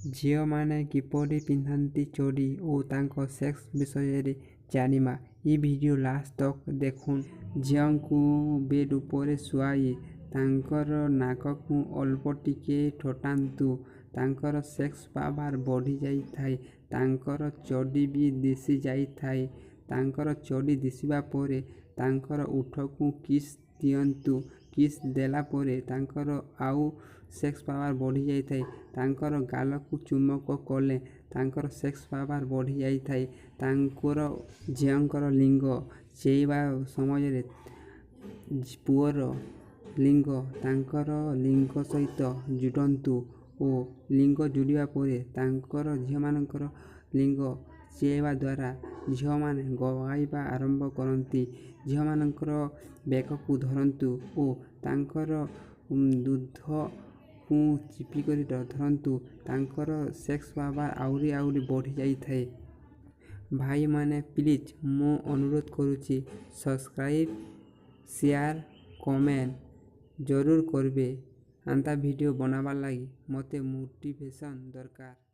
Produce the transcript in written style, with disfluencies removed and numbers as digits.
ଝିଅମାନେ କିପରି ପିନ୍ଧନ୍ତି ଚୋଡ଼ି ଓ ତାଙ୍କ ସେକ୍ସ ବିଷୟରେ ଜାଣିବା। ଏ ଭିଡ଼ିଓ ଲାଷ୍ଟ ତକ୍ ଦେଖୁନ୍। ଝିଅଙ୍କୁ ବେଡ୍ ଉପରେ ଶୁଆଇ ତାଙ୍କର ନାକକୁ ଅଳ୍ପ ଟିକେ ଥଟାନ୍ତୁ। ତାଙ୍କର ସେକ୍ସ ପାୱାର ବଢ଼ି ଯାଇଥାଏ। ତାଙ୍କର ଚଡ଼ି ବି ଦିଶି ଯାଇଥାଏ। ତାଙ୍କର ଚଡ଼ି ଦିଶିବା ପରେ ତାଙ୍କର ଓଠକୁ କିସ୍ ଦିଅନ୍ତୁ। କିସ୍ ଦେଲା ପରେ ତାଙ୍କର ଆଉ ସେକ୍ସ ପାୱାର ବଢ଼ି ଯାଇଥାଏ। ତାଙ୍କର ଗାଲକୁ ଚୁମ୍ବକ କଲେ ତାଙ୍କର ସେକ୍ସ ପାୱାର ବଢ଼ି ଯାଇଥାଏ। ତାଙ୍କର ଝିଅଙ୍କର ଲିଙ୍ଗ ଛେଇବା ସମୟରେ ପୁଅର ଲିଙ୍ଗ ତାଙ୍କର ଲିଙ୍ଗ ସହିତ ଯୋଡ଼ନ୍ତୁ ଓ ଲିଙ୍ଗ ଯୋଡ଼ିବା ପରେ ତାଙ୍କର ଝିଅମାନଙ୍କର ଲିଙ୍ଗ ଛେଇବା ଦ୍ୱାରା ଝିଅମାନେ ଗବାଇବା ଆରମ୍ଭ କରନ୍ତି। ଝିଅମାନଙ୍କର ବେକକୁ ଧରନ୍ତୁ ଓ ତାଙ୍କର ଦୁଧକୁ ଚିପିକରି ଧରନ୍ତୁ। ତାଙ୍କର ସେକ୍ସ ପାୱାର ଆହୁରି ବଢ଼ି ଯାଇଥାଏ। ଭାଇମାନେ ପ୍ଲିଜ୍ ମୁଁ ଅନୁରୋଧ କରୁଛି ସବସ୍କ୍ରାଇବ୍ ସେୟାର କମେଣ୍ଟ ଜରୁର କରିବେ। ଆନ୍ତା ଭିଡ଼ିଓ ବନାବାର ଲାଗି ମୋତେ ମୋଟିଭେସନ୍ ଦରକାର।